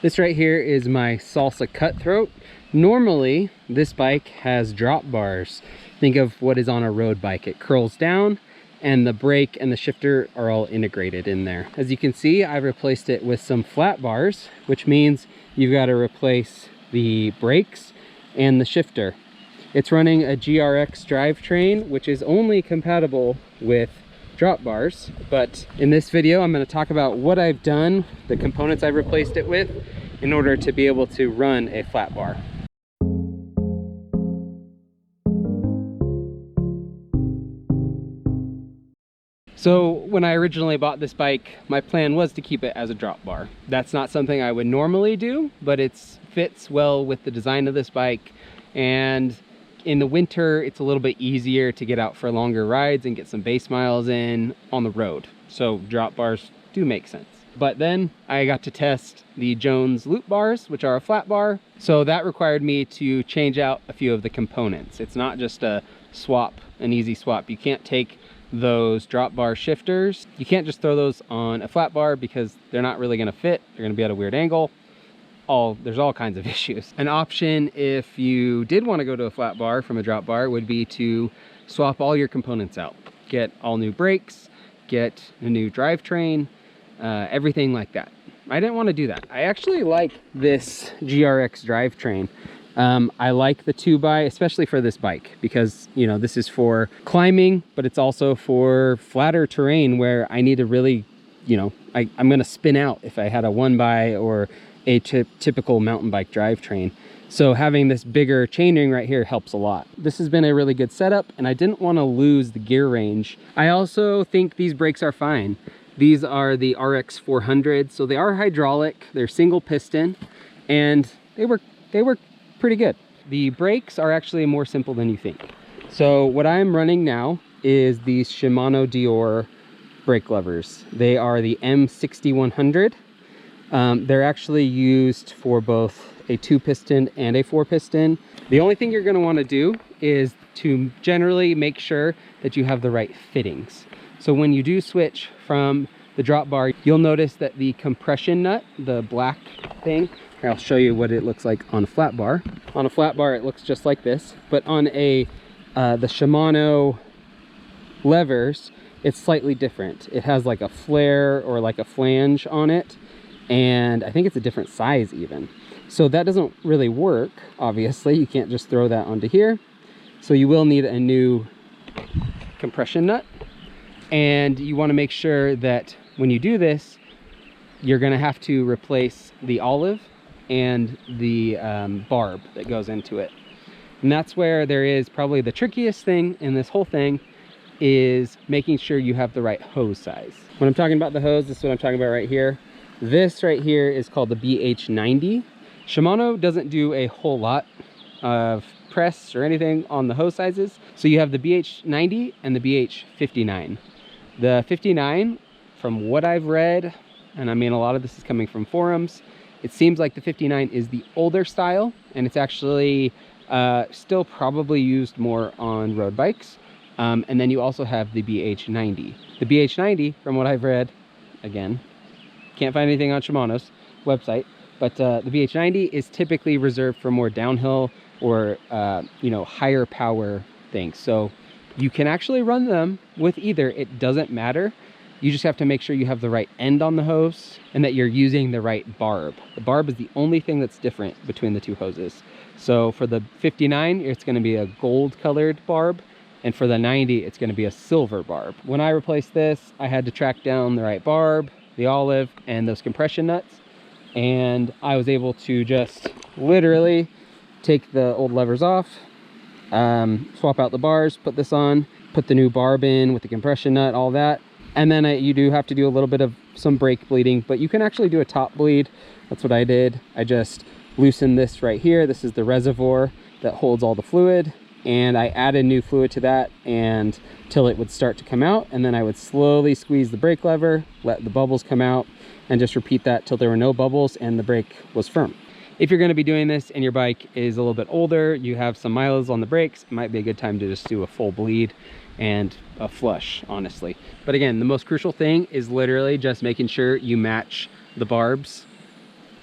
This right here is my Salsa Cutthroat. Normally, this bike has drop bars. Think of what is on a road bike. It curls down and the brake and the shifter are all integrated in there. As you can see, I've replaced it with some flat bars, which means you've got to replace the brakes and the shifter. It's running a GRX drivetrain, which is only compatible with drop bars. But in this video, I'm going to talk about what I've done, the components I've replaced it with, in order to be able to run a flat bar. So when I originally bought this bike, my plan was to keep it as a drop bar. That's not something I would normally do, but it fits well with the design of this bike. And in the winter, it's a little bit easier to get out for longer rides and get some base miles in on the road. So drop bars do make sense. But then I got to test the Jones loop bars, which are a flat bar. So that required me to change out a few of the components. It's not just a swap, an easy swap. You can't take those drop bar shifters. You can't just throw those on a flat bar because they're not really gonna fit. They're gonna be at a weird angle. There's all kinds of issues. An option if you did want to go to a flat bar from a drop bar would be to swap all your components out. Get all new brakes, get a new drivetrain, everything like that. I didn't want to do that. I actually like this GRX drivetrain. I like the 2x, especially for this bike, because you know this is for climbing, but it's also for flatter terrain where I need to really, you know, I'm gonna spin out if I had a 1x or a typical mountain bike drivetrain. So having this bigger chainring right here helps a lot. This has been a really good setup, and I didn't want to lose the gear range. I also think these brakes are fine. These are the RX 400, so they are hydraulic, they're single piston, and they work pretty good. The brakes are actually more simple than you think. So what I'm running now is these Shimano Dior brake levers. They are the M6100. They're actually used for both a 2-piston and a 4-piston. The only thing you're going to want to do is to generally make sure that you have the right fittings. So when you do switch from the drop bar, you'll notice that the compression nut, the black thing, here, I'll show you what it looks like on a flat bar. On a flat bar, it looks just like this, but on the Shimano levers, it's slightly different. It has like a flare or like a flange on it, and I think it's a different size even. So that doesn't really work, obviously. You can't just throw that onto here. So you will need a new compression nut. And you want to make sure that when you do this, you're going to have to replace the olive and the barb that goes into it. And that's where there is probably the trickiest thing in this whole thing, is making sure you have the right hose size. When I'm talking about the hose, this is what I'm talking about right here. This right here is called the BH90. Shimano doesn't do a whole lot of press or anything on the hose sizes. So you have the BH90 and the BH59. The 59, from what I've read, and I mean a lot of this is coming from forums, it seems like the 59 is the older style, and it's actually still probably used more on road bikes. And then you also have the BH90. The BH90, from what I've read, again, can't find anything on Shimano's website, but the BH90 is typically reserved for more downhill or you know, higher power things. So you can actually run them with either. It doesn't matter. You just have to make sure you have the right end on the hose and that you're using the right barb. The barb is the only thing that's different between the two hoses. So for the 59, it's going to be a gold colored barb, and for the 90, it's going to be a silver barb. When I replaced this, I had to track down the right barb, the olive, and those compression nuts, and I was able to just literally take the old levers off, swap out the bars, put this on, put the new barb in with the compression nut, all that. And then you do have to do a little bit of some brake bleeding, but you can actually do a top bleed. That's what I did. I just loosened this right here. This is the reservoir that holds all the fluid, and I added new fluid to that and till it would start to come out, and then I would slowly squeeze the brake lever, let the bubbles come out, and just repeat that till there were no bubbles and the brake was firm. If you're going to be doing this and your bike is a little bit older, you have some miles on the brakes, it might be a good time to just do a full bleed and a flush, honestly. But again, the most crucial thing is literally just making sure you match the barbs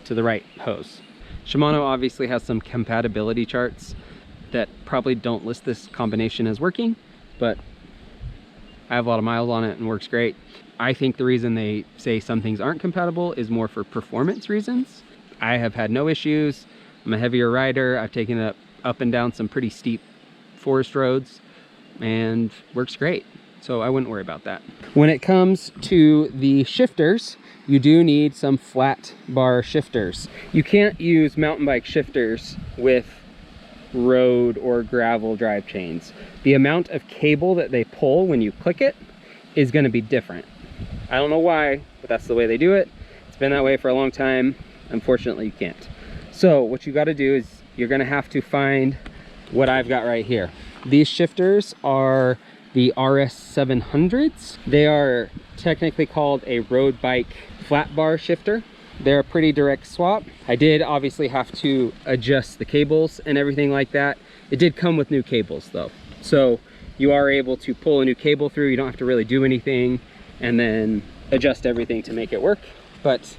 to the right hose. Shimano obviously has some compatibility charts that probably don't list this combination as working, but I have a lot of miles on it and works great. I think the reason they say some things aren't compatible is more for performance reasons. I have had no issues. I'm a heavier rider. I've taken it up and down some pretty steep forest roads and works great. So I wouldn't worry about that. When it comes to the shifters, you do need some flat bar shifters. You can't use mountain bike shifters with road or gravel drive chains. The amount of cable that they pull when you click it is going to be different. I don't know why, but that's the way they do it. It's been that way for a long time. Unfortunately, you can't. So what you got to do is you're going to have to find what I've got right here. These shifters are the RS 700s. They are technically called a road bike flat bar shifter. They're a pretty direct swap. I did obviously have to adjust the cables and everything like that. It did come with new cables though. So you are able to pull a new cable through. You don't have to really do anything and then adjust everything to make it work. But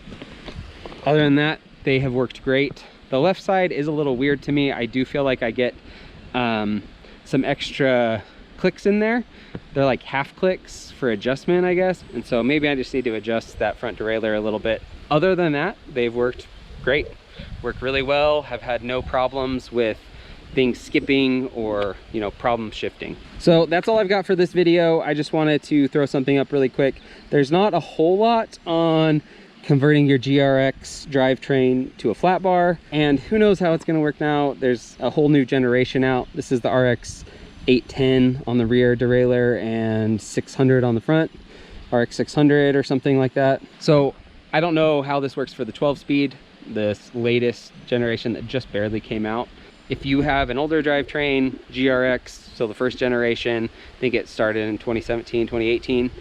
other than that, they have worked great. The left side is a little weird to me. I do feel like I get some extra clicks in there. They're like half clicks for adjustment, I guess. And so maybe I just need to adjust that front derailleur a little bit. Other than that, they've worked great. Worked really well. Have had no problems with things skipping or, you know, problem shifting. So that's all I've got for this video. I just wanted to throw something up really quick. There's not a whole lot on converting your GRX drivetrain to a flat bar, and who knows how it's going to work now. There's a whole new generation out. This is the RX 810 on the rear derailleur and 600 on the front, RX 600 or something like that. So I don't know how this works for the 12-speed, this latest generation that just barely came out. If you have an older drivetrain, GRX, so the first generation, I think it started in 2017, 2018.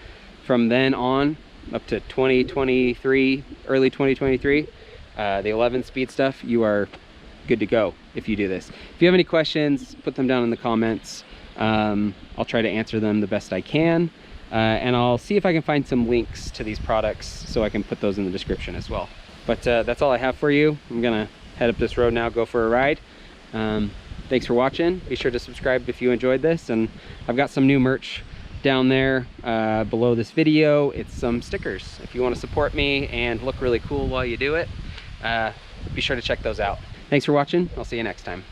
From then on, up to 2023, early 2023, the 11-speed stuff, you are good to go if you do this. If you have any questions, put them down in the comments. I'll try to answer them the best I can. And I'll see if I can find some links to these products so I can put those in the description as well. But that's all I have for you. I'm gonna head up this road now, go for a ride. Thanks for watching. Be sure to subscribe if you enjoyed this, and I've got some new merch down there below this video. It's some stickers. If you want to support me and look really cool while you do it, be sure to check those out. Thanks for watching. I'll see you next time.